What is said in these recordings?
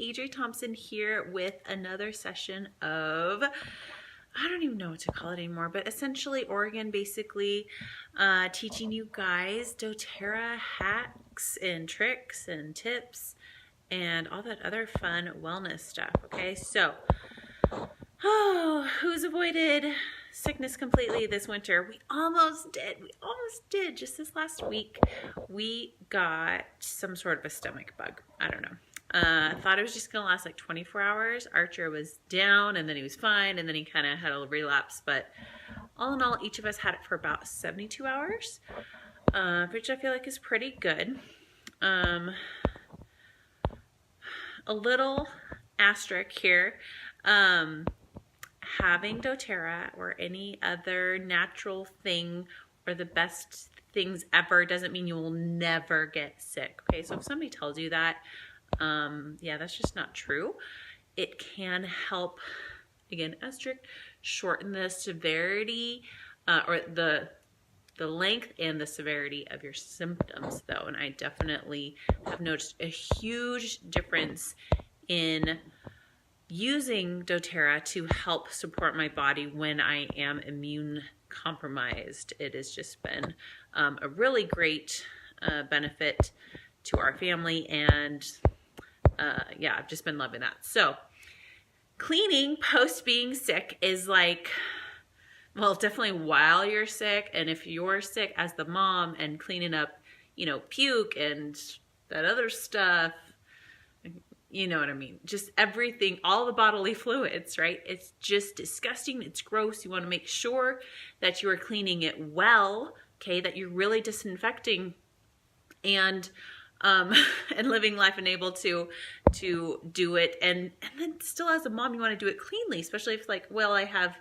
AJ Thompson here with another session of, I don't even know what to call it anymore, but essentially Oregon basically teaching you guys doTERRA hacks and tricks and tips and all that other fun wellness stuff. Okay, so who's avoided sickness completely this winter? We almost did. Just this last week we got some sort of a stomach bug. I don't know. Thought it was just gonna last like 24 hours. Archer was down and then he was fine and then he kind of had a relapse, but all in all each of us had it for about 72 hours, which I feel like is pretty good. A little asterisk here, having doTERRA or any other natural thing or the best things ever doesn't mean you will never get sick. Okay, so if somebody tells you that, yeah, that's just not true. It can help, again, asterisk, shorten the severity or the length and the severity of your symptoms though, and I definitely have noticed a huge difference in using doTERRA to help support my body when I am immune compromised. It has just been a really great benefit to our family, and yeah, I've just been loving that. So cleaning post being sick is like, well, definitely while you're sick, and if you're sick as the mom and cleaning up, you know, puke and that other stuff, you know what I mean? Just everything, all the bodily fluids, right? It's just disgusting. It's gross. You want to make sure that you are cleaning it well, okay? That you're really disinfecting and living life and able to do it. And then still as a mom, you want to do it cleanly, especially if like, well, I have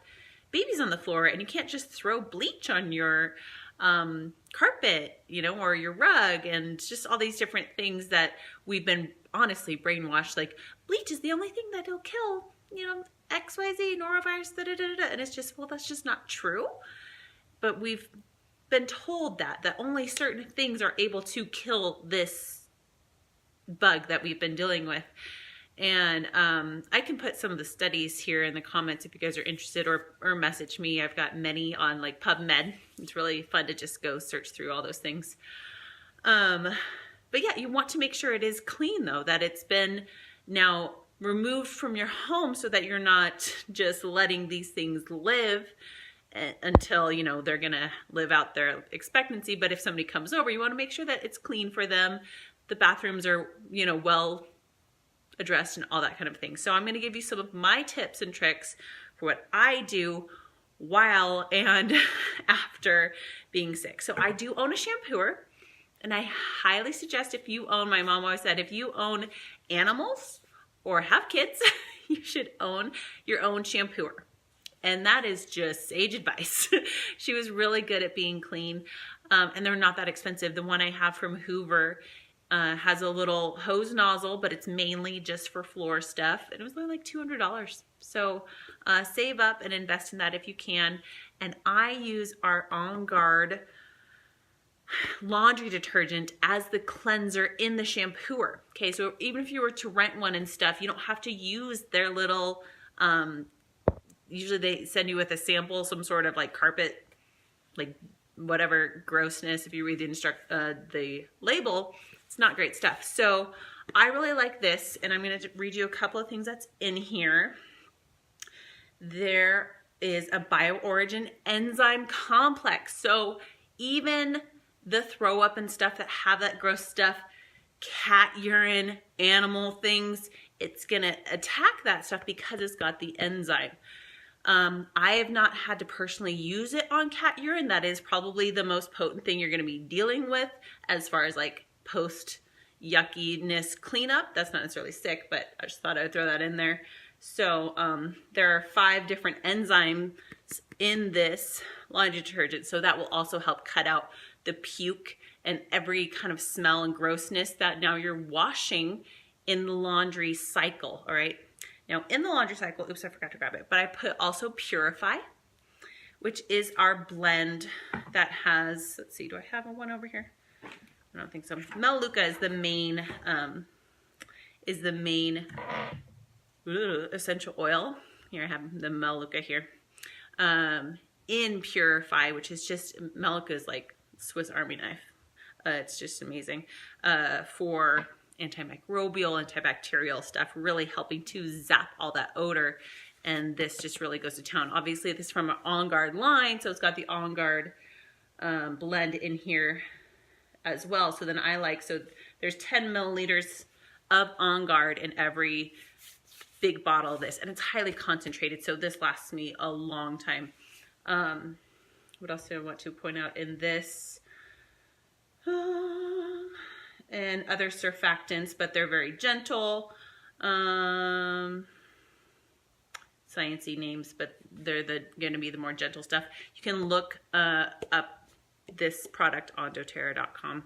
babies on the floor and you can't just throw bleach on your carpet, you know, or your rug, and just all these different things that we've been honestly brainwashed, like bleach is the only thing that'll kill, you know, XYZ, norovirus, and it's just, well, that's just not true. But we've been told that only certain things are able to kill this bug that we've been dealing with. And I can put some of the studies here in the comments if you guys are interested, or message me. I've got many on like PubMed. It's really fun to just go search through all those things. But yeah, you want to make sure it is clean though, that it's been now removed from your home so that you're not just letting these things live until, you know, they're gonna live out their expectancy. But if somebody comes over, you want to make sure that it's clean for them. The bathrooms are, you know, well addressed and all that kind of thing. So I'm going to give you some of my tips and tricks for what I do while and after being sick. So I do own a shampooer, and I highly suggest, if you own, my mom always said, if you own animals or have kids, you should own your own shampooer. And that is just sage advice. She was really good at being clean, and they're not that expensive. The one I have from Hoover has a little hose nozzle, but it's mainly just for floor stuff. And it was only like $200. So save up and invest in that if you can. And I use our On Guard laundry detergent as the cleanser in the shampooer. Okay, so even if you were to rent one and stuff, you don't have to use their little, usually they send you with a sample, some sort of like carpet, like whatever grossness. If you read the label, it's not great stuff. So I really like this, and I'm going to read you a couple of things that's in here. There is a BioOrigin enzyme complex. So even the throw up and stuff that have that gross stuff, cat urine, animal things, it's going to attack that stuff because it's got the enzyme. I have not had to personally use it on cat urine. That is probably the most potent thing you're going to be dealing with as far as like post yuckiness cleanup. That's not necessarily sick, but I just thought I would throw that in there. So there are 5 different enzymes in this laundry detergent, so that will also help cut out the puke and every kind of smell and grossness that now you're washing in the laundry cycle. All right, now in the laundry cycle, oops, I forgot to grab it, but I put also Purify, which is our blend that has, let's see, do I have one over here? I don't think so. Melaleuca is the main essential oil. Here I have the Melaleuca here. In Purify, which is just, Melaleuca is like Swiss Army knife. It's just amazing for antimicrobial, antibacterial stuff, really helping to zap all that odor. And this just really goes to town. Obviously, this is from an On Guard line, so it's got the On Guard blend in here as well. So then so there's 10 milliliters of On Guard in every big bottle of this, and it's highly concentrated, so this lasts me a long time. What else do I want to point out in this? And other surfactants, but they're very gentle. Sciencey names, but they're going to be the more gentle stuff. You can look up this product on doTERRA.com.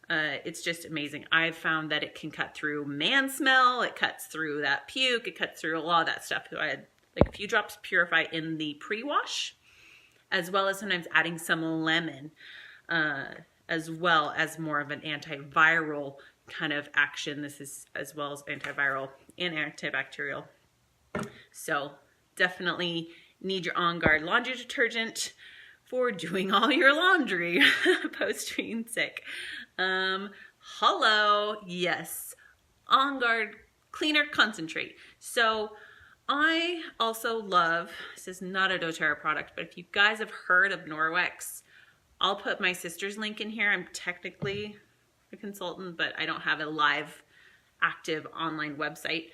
It's just amazing. I've found that it can cut through man smell, it cuts through that puke, it cuts through a lot of that stuff. So I had like a few drops Purify in the pre-wash, as well as sometimes adding some lemon, as well as more of an antiviral kind of action. This is as well as antiviral and antibacterial. So definitely need your On Guard laundry detergent for doing all your laundry post being sick. Hello, yes, On Guard Cleaner Concentrate. So I also love, this is not a doTERRA product, but if you guys have heard of Norwex, I'll put my sister's link in here. I'm technically a consultant, but I don't have a live, active online website.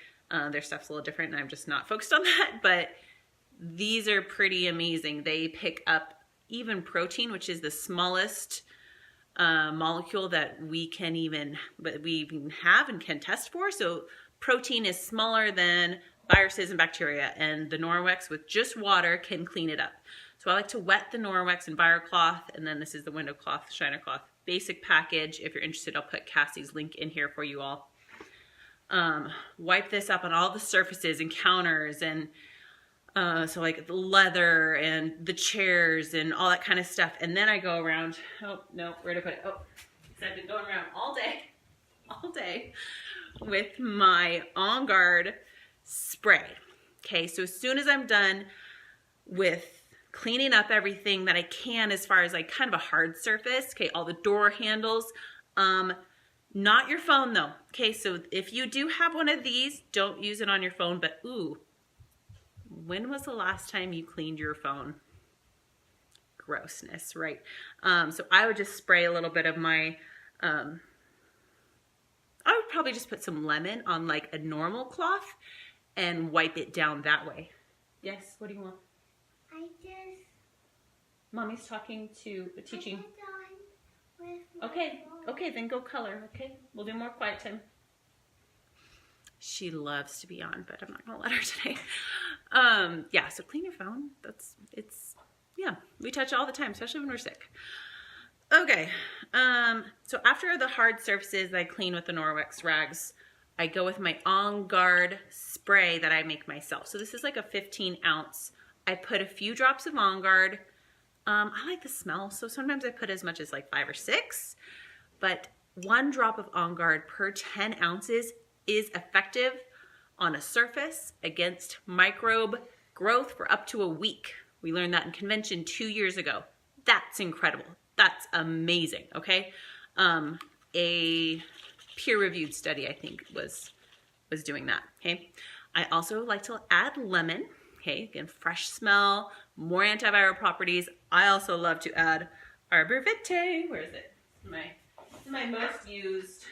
Their stuff's a little different and I'm just not focused on that, but these are pretty amazing. They pick up even protein, which is the smallest molecule that we even have and can test for. So protein is smaller than viruses and bacteria, and the Norwex with just water can clean it up. So I like to wet the Norwex in BioCloth, and then this is the window cloth, shiner cloth, basic package. If you're interested, I'll put Cassie's link in here for you all. Wipe this up on all the surfaces and counters, and so like the leather and the chairs and all that kind of stuff. And then I go around, oh no, where to put it? Oh, because I've been going around all day with my On Guard spray. Okay, so as soon as I'm done with cleaning up everything that I can as far as like kind of a hard surface, okay, all the door handles, not your phone though. Okay, so if you do have one of these, don't use it on your phone, but ooh, when was the last time you cleaned your phone? Grossness, right? So I would just spray a little bit of my, I would probably just put some lemon on like a normal cloth and wipe it down that way. Yes, what do you want? Mommy's talking to, teaching. Okay, then go color, okay? We'll do more quiet time. She loves to be on, but I'm not gonna let her today. Yeah, so clean your phone. Yeah, we touch it all the time, especially when we're sick. Okay, so after the hard surfaces I clean with the Norwex rags, I go with my On Guard spray that I make myself. So this is like a 15 ounce. I put a few drops of On Guard. I like the smell, so sometimes I put as much as like 5 or 6, but 1 drop of On Guard per 10 ounces is effective on a surface against microbe growth for up to a week. We learned that in convention 2 years ago. That's incredible. That's amazing, okay? A peer-reviewed study, I think, was doing that, okay? I also like to add lemon. Okay, again, fresh smell, more antiviral properties. I also love to add Arbor Vitae. Where is it? My most used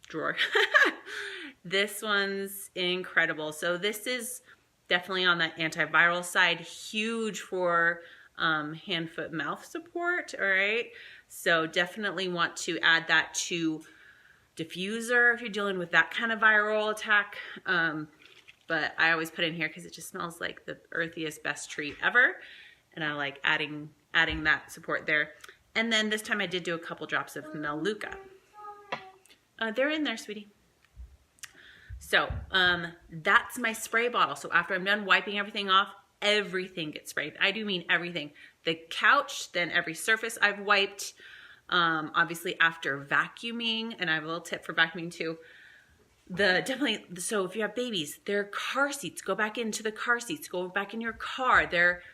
drawer. This one's incredible. So this is definitely on the antiviral side, huge for hand, foot, mouth support. All right, so definitely want to add that to diffuser if you're dealing with that kind of viral attack, but I always put it in here because it just smells like the earthiest, best tree ever, and I like adding that support there. And then this time I did do a couple drops of Melaleuca. They're in there, sweetie. So that's my spray bottle. So after I'm done wiping everything off, everything gets sprayed. I do mean everything. The couch, then every surface I've wiped. Obviously after vacuuming, and I have a little tip for vacuuming too, Definitely, so if you have babies, their car seats, go back into the car seats, go back in your car, their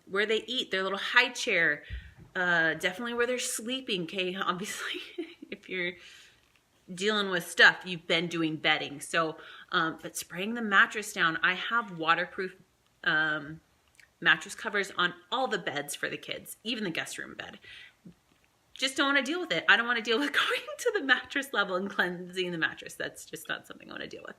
where they eat, their little high chair, definitely where they're sleeping. Okay, obviously if you're dealing with stuff, you've been doing bedding. So but spraying the mattress down, I have waterproof mattress covers on all the beds for the kids, even the guest room bed. Just don't want to deal with it. I don't want to deal with going to the mattress level and cleansing the mattress. That's just not something I want to deal with.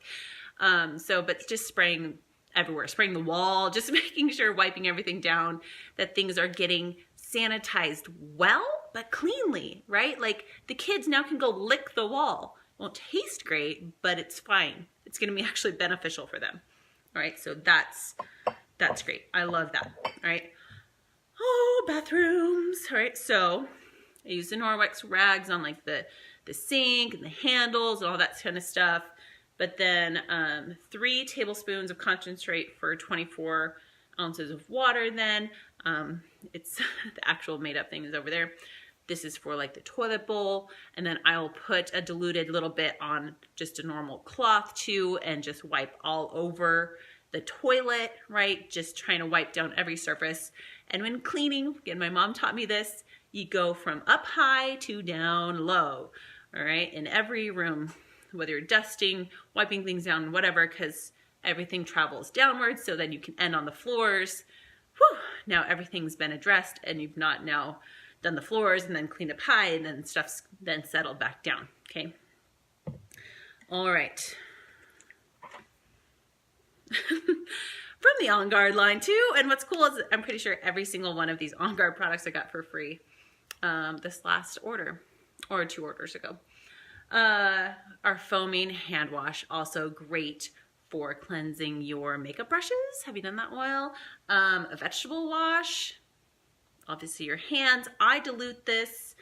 But just spraying everywhere, spraying the wall, just making sure, wiping everything down, that things are getting sanitized well, but cleanly, right? Like the kids now can go lick the wall. It won't taste great, but it's fine. It's going to be actually beneficial for them. All right, so that's great. I love that. All right. Oh, bathrooms. All right, so I use the Norwex rags on like the sink and the handles and all that kind of stuff. But then 3 tablespoons of concentrate for 24 ounces of water then. It's the actual made up thing is over there. This is for like the toilet bowl. And then I'll put a diluted little bit on just a normal cloth too and just wipe all over the toilet, right? Just trying to wipe down every surface. And when cleaning, again, my mom taught me this, you go from up high to down low, all right? In every room, whether you're dusting, wiping things down, whatever, because everything travels downwards, so then you can end on the floors. Whew, now everything's been addressed and you've not now done the floors and then cleaned up high and then stuff's then settled back down, okay? All right. From the On Guard line too, and what's cool is I'm pretty sure every single one of these On Guard products I got for free this last order, or 2 orders ago. Our foaming hand wash, also great for cleansing your makeup brushes. Have you done that oil? A vegetable wash, obviously your hands. I dilute this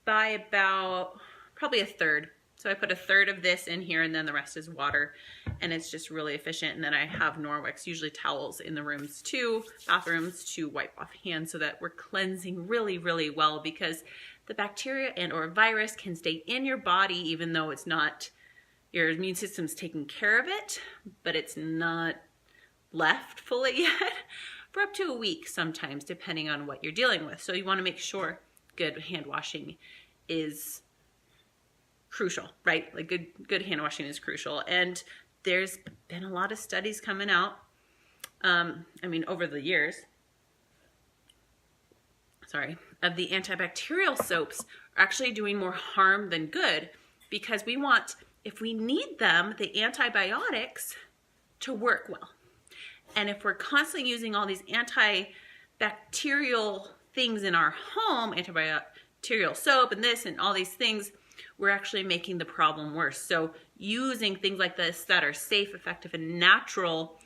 by about probably 1/3. So I put 1/3 of this in here and then the rest is water, and it's just really efficient. And then I have Norwex, usually towels in the rooms too, bathrooms, to wipe off hands so that we're cleansing really, really well, because the bacteria and or virus can stay in your body even though it's not, your immune system's taking care of it, but it's not left fully yet, for up to a week sometimes, depending on what you're dealing with. So you want to make sure good hand washing is crucial, right? Like good hand washing is crucial. And there's been a lot of studies coming out, over the years, of the antibacterial soaps are actually doing more harm than good, because we want, if we need them, the antibiotics to work well. And if we're constantly using all these antibacterial things in our home, antibacterial soap and this and all these things, we're actually making the problem worse. So using things like this that are safe, effective, and natural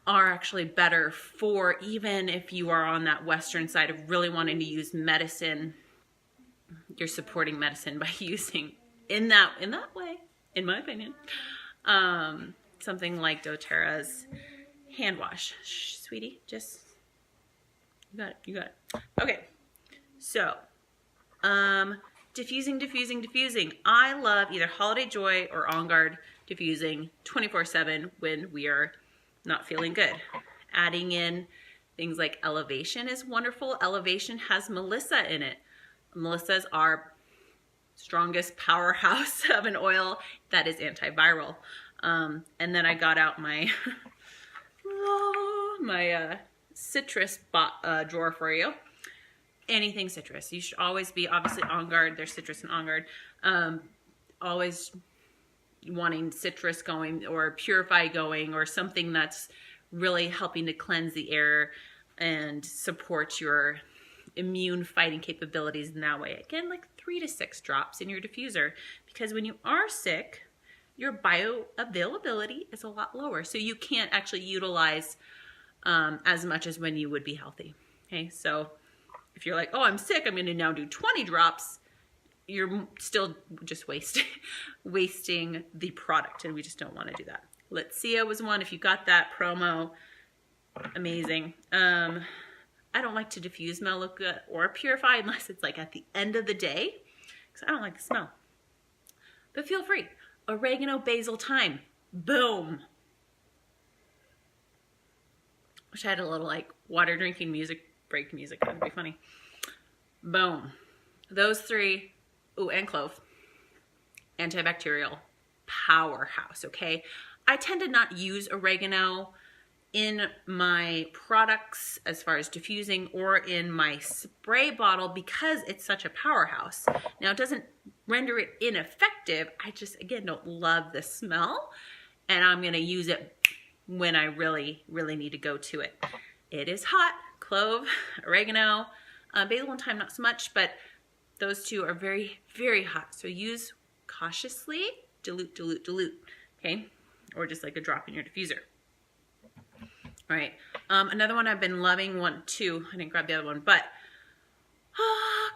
are actually better for, even if you are on that Western side of really wanting to use medicine, you're supporting medicine by using in that way, in my opinion, something like doTERRA's hand wash. Shh, sweetie, just, you got it. Okay, so, diffusing. I love either Holiday Joy or On Guard diffusing 24/7 when we are not feeling good. Adding in things like Elevation is wonderful. Elevation has Melissa in it. Melissa is our strongest powerhouse of an oil that is antiviral. And then I got out my citrus drawer for you. Anything citrus. You should always be, obviously, On Guard. There's citrus and On Guard. Always wanting citrus going or Purify going, or something that's really helping to cleanse the air and support your immune fighting capabilities in that way. Again, like 3 to 6 drops in your diffuser, because when you are sick, your bioavailability is a lot lower. So you can't actually utilize as much as when you would be healthy. Okay, so if you're like, oh, I'm sick, I'm going to now do 20 drops, you're still just wasting the product, and we just don't want to do that. Let's was one. If you got that promo, amazing. I don't like to diffuse Melaleuca or Purify unless it's like at the end of the day, because I don't like the smell. But feel free. Oregano, basil, thyme. Boom. Wish I had a little like water drinking music, break music. That'd be funny. Boom. Those three. Ooh, and clove. Antibacterial powerhouse, okay? I tend to not use oregano in my products as far as diffusing or in my spray bottle because it's such a powerhouse. Now, it doesn't render it ineffective. I just, again, don't love the smell, and I'm gonna use it when I really, really need to go to it. It is hot. Clove, oregano, basil and thyme, not so much, but those two are very, very hot. So use cautiously, dilute, dilute, dilute, okay? Or just like a drop in your diffuser. All right, another one I've been loving, I didn't grab the other one, but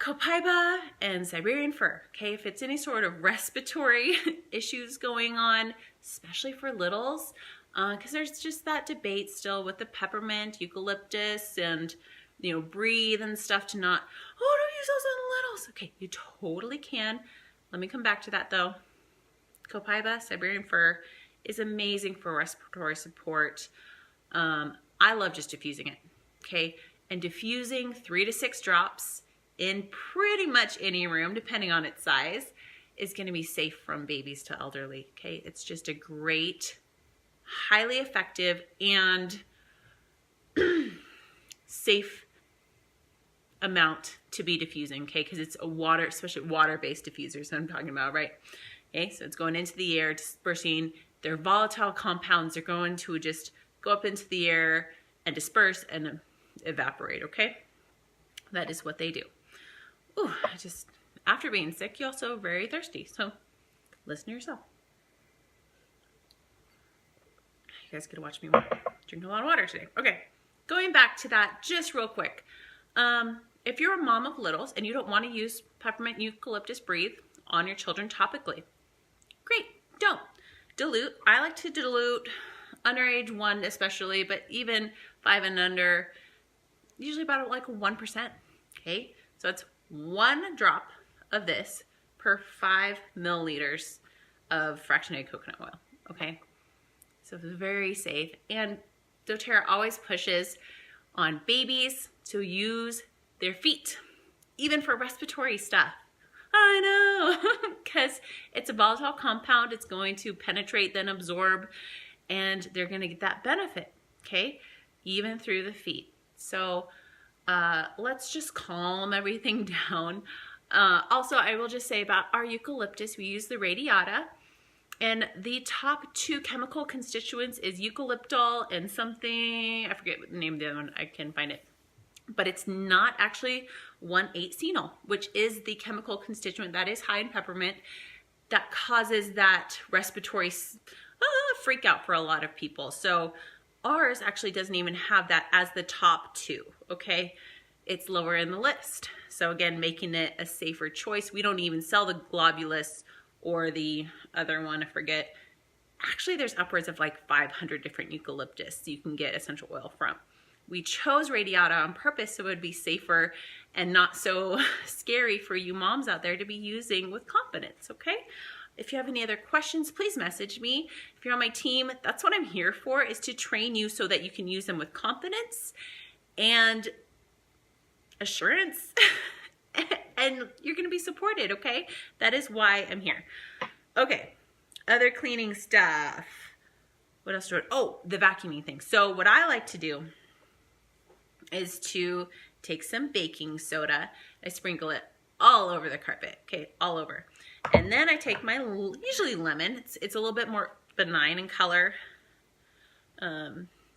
copaiba and Siberian Fir, okay? If it's any sort of respiratory issues going on, especially for littles, because there's just that debate still with the peppermint, eucalyptus, and breathe and stuff to not, don't use those on littles. Okay, you totally can. Let me come back to that though. Copaiba, Siberian Fir is amazing for respiratory support. I love just diffusing it, okay? And diffusing 3 to 6 drops in pretty much any room, depending on its size, is gonna be safe from babies to elderly, okay? It's just a great, highly effective, and safe amount to be diffusing, okay? Because it's a water, especially water-based diffusers I'm talking about, right? Okay, so it's going into the air, dispersing. They're volatile compounds. They're going to just go up into the air and disperse and evaporate, okay? That is what they do. Ooh, after being sick, you're also very thirsty, so listen to yourself. You guys get to watch me drink a lot of water today. Okay, going back to that just real quick. If you're a mom of littles and you don't want to use peppermint eucalyptus breathe on your children topically, great, don't. Dilute. I like to dilute underage 1 especially, but even 5 and under, usually about like 1%, okay? So it's 1 drop of this per 5 milliliters of fractionated coconut oil, okay? So it's very safe. And doTERRA always pushes on babies to use their feet, even for respiratory stuff. I know, because it's a volatile compound. It's going to penetrate, then absorb, and they're going to get that benefit, okay, even through the feet. So let's just calm everything down. Also, I will just say about our eucalyptus, we use the radiata, and the top 2 chemical constituents is eucalyptol and something, I forget what the name of the other one, I can find it. But it's not actually 1,8-cenol, which is the chemical constituent that is high in peppermint that causes that respiratory freak out for a lot of people. So ours actually doesn't even have that as the top 2, okay? It's lower in the list. So again, making it a safer choice. We don't even sell the globulus or the other one, I forget. Actually, there's upwards of like 500 different eucalyptus you can get essential oil from. We chose radiata on purpose so it would be safer and not so scary for you moms out there to be using with confidence, okay? If you have any other questions, please message me. If you're on my team, that's what I'm here for, is to train you so that you can use them with confidence and assurance. And you're gonna be supported, okay? That is why I'm here. Okay, other cleaning stuff. What else do I, oh, the vacuuming thing. So what I like to do is to take some baking soda. I sprinkle it all over the carpet, okay, all over. And then I take my, usually lemon, it's a little bit more benign in color.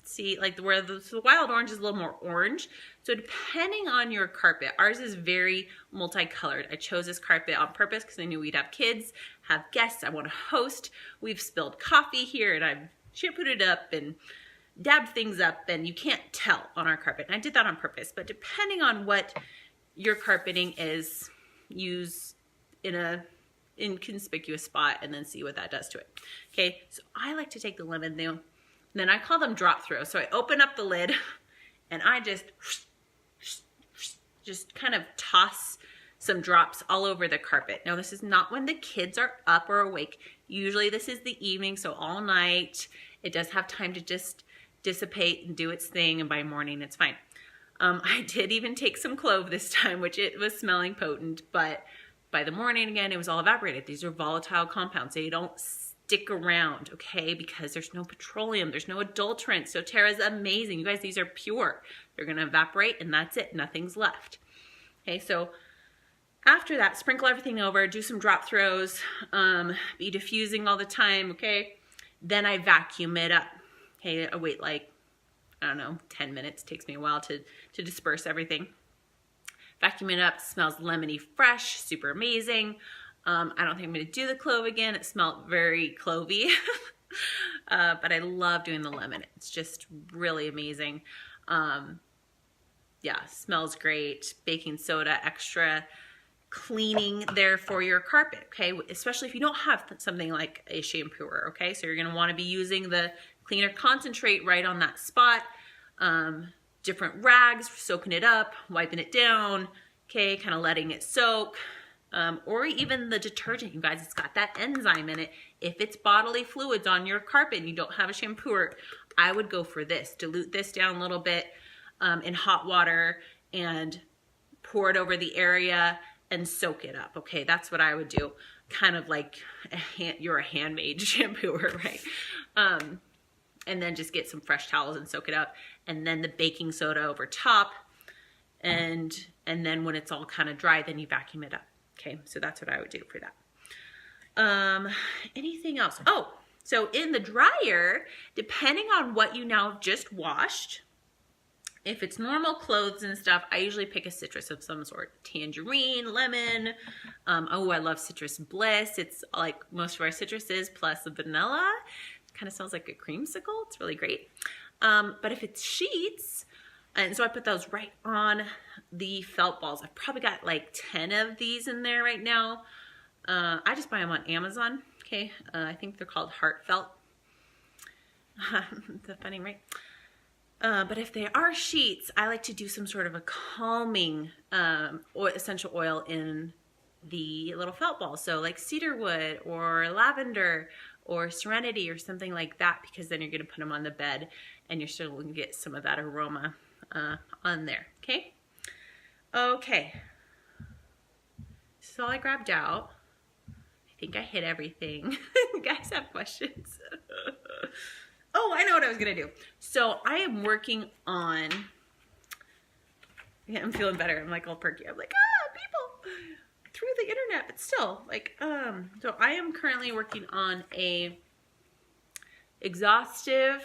See, like where the wild orange is a little more orange. So depending on your carpet, ours is very multicolored. I chose this carpet on purpose because I knew we'd have kids, have guests, I want to host. We've spilled coffee here and I've shampooed it up and dabbed things up, and you can't tell on our carpet. And I did that on purpose, but depending on what your carpeting is, use in a inconspicuous spot and then see what that does to it. Okay, so I like to take the lemon, then I call them drop throw. So I open up the lid and I just kind of toss some drops all over the carpet. Now this is not when the kids are up or awake. Usually this is the evening, so all night. It does have time to just dissipate and do its thing, and by morning it's fine. I did even take some clove this time, which it was smelling potent, but by the morning again, it was all evaporated. These are volatile compounds. They don't stick around, okay, because there's no petroleum, there's no adulterants. doTERRA is amazing. You guys, these are pure. They're gonna evaporate and that's it, nothing's left. Okay, so after that, sprinkle everything over, do some drop throws, be diffusing all the time, okay? Then I vacuum it up. Okay, I wait like, I don't know, 10 minutes. It takes me a while to disperse everything. Vacuum it up, smells lemony fresh, super amazing. I don't think I'm gonna do the clove again. It smelled very clovey, but I love doing the lemon. It's just really amazing. Yeah, smells great. Baking soda, extra cleaning there for your carpet, okay? Especially if you don't have something like a shampooer, okay? So you're gonna wanna be using the cleaner concentrate right on that spot. Different rags, soaking it up, wiping it down, okay? Kind of letting it soak. Or even the detergent, you guys, it's got that enzyme in it. If it's bodily fluids on your carpet and you don't have a shampooer, I would go for this. Dilute this down a little bit in hot water and pour it over the area and soak it up. Okay, that's what I would do. Kind of like you're a handmade shampooer, right? And then just get some fresh towels and soak it up. And then the baking soda over top. And then when it's all kind of dry, then you vacuum it up. Okay, so that's what I would do for that. Anything else? Oh, so in the dryer, depending on what you now just washed, if it's normal clothes and stuff, I usually pick a citrus of some sort. Tangerine, lemon. Oh, I love citrus bliss. It's like most of our citruses plus the vanilla. Kind of smells like a creamsicle. It's really great. But if it's sheets, and so I put those right on the felt balls. I've probably got like 10 of these in there right now. I just buy them on Amazon. Okay, I think they're called Heartfelt. That's funny, right? But if they are sheets, I like to do some sort of a calming essential oil in the little felt balls. So like cedarwood or lavender or serenity or something like that, because then you're going to put them on the bed and you're still going to get some of that aroma on there. Okay. Okay. This is all I grabbed out. I think I hit everything. You guys have questions? Oh, I know what I was going to do. So I am working on, yeah, I'm feeling better. I'm like all perky. I'm like, people through the internet, but still like, so I am currently working on a exhaustive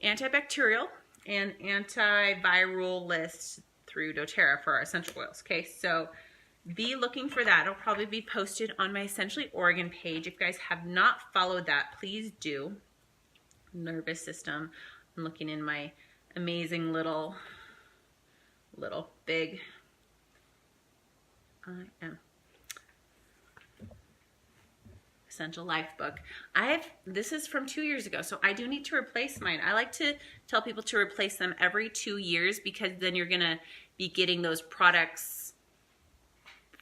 antibacterial and antiviral list through doTERRA for our essential oils. Okay, so be looking for that. It'll probably be posted on my Essentially Oregon page. If you guys have not followed that, please do. Nervous system. I'm looking in my amazing little big, Essential Life book. This is from 2 years ago, so I do need to replace mine. I like to tell people to replace them every 2 years, because then you're gonna be getting those products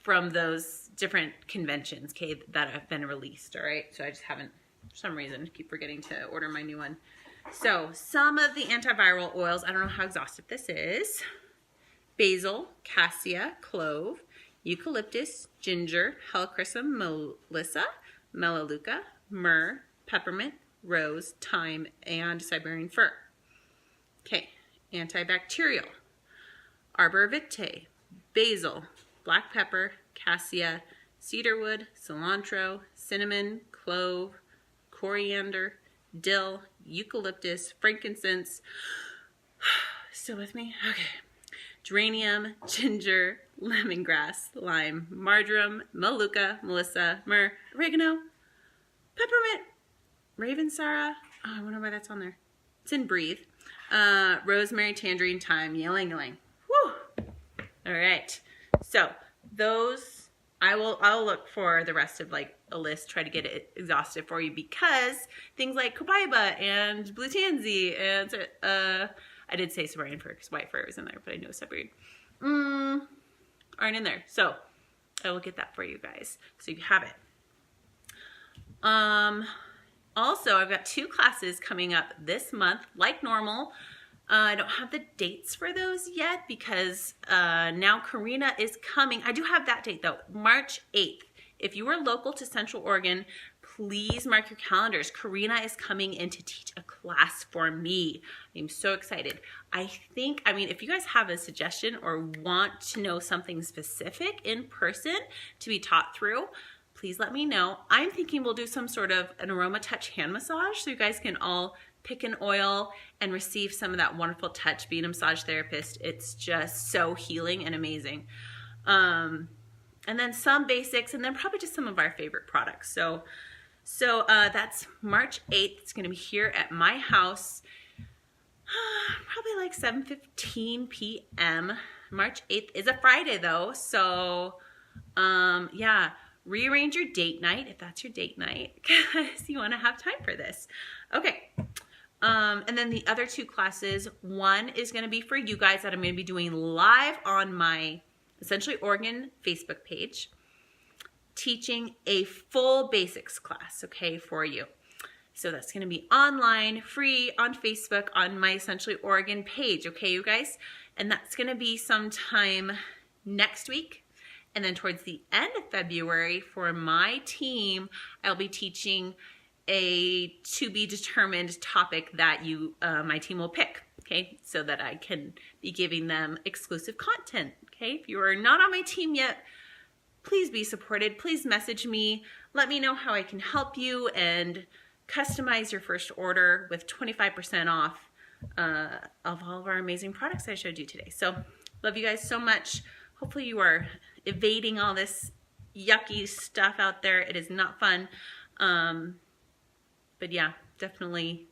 from those different conventions, okay, that have been released, all right? So I just haven't, for some reason, keep forgetting to order my new one. So some of the antiviral oils, I don't know how exhaustive this is. Basil, cassia, clove, eucalyptus, ginger, helichrysum, melissa, melaleuca, myrrh, peppermint, rose, thyme, and Siberian fir. Okay, antibacterial, arbor vitae, basil, black pepper, cassia, cedarwood, cilantro, cinnamon, clove, coriander, dill, eucalyptus, frankincense. Still with me? Okay. Geranium, ginger, lemongrass, lime, marjoram, melaleuca, melissa, myrrh, oregano, peppermint, ravensara. Oh, I wonder why that's on there. It's in Breathe. Rosemary, tangerine, thyme, ylang ylang. Whew. All right. So those, I'll look for the rest of like a list, try to get it exhaustive for you, because things like copaiba and blue tansy and I did say Siberian fir because white fir was in there, but I know Siberian. aren't in there. So I will get that for you guys so you have it. Also, I've got 2 classes coming up this month, like normal. I don't have the dates for those yet because now Karina is coming. I do have that date though, March 8th. If you are local to Central Oregon, please mark your calendars. Karina is coming in to teach a class for me. I'm so excited. I mean, if you guys have a suggestion or want to know something specific in person to be taught through, please let me know. I'm thinking we'll do some sort of an aroma touch hand massage so you guys can all pick an oil and receive some of that wonderful touch. Being a massage therapist, it's just so healing and amazing. And then some basics, and then probably just some of our favorite products. So that's March 8th. It's going to be here at my house, probably like 7:15 p.m. March 8th is a Friday though, so yeah. Rearrange your date night if that's your date night because you want to have time for this. Okay. And then the other 2 classes, one is going to be for you guys that I'm going to be doing live on my Essentially Oregon Facebook page, teaching a full basics class, okay, for you. So that's going to be online, free, on Facebook, on my Essentially Oregon page, okay, you guys? And that's going to be sometime next week. And then towards the end of February, for my team, I'll be teaching a to-be-determined topic that my team will pick, okay? So that I can be giving them exclusive content, okay? If you are not on my team yet, please be supported. Please message me. Let me know how I can help you and customize your first order with 25% off of all of our amazing products I showed you today. So, love you guys so much. Hopefully you are evading all this yucky stuff out there. It is not fun. But yeah, definitely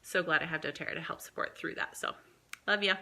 so glad I have doTERRA to help support through that. So, love ya.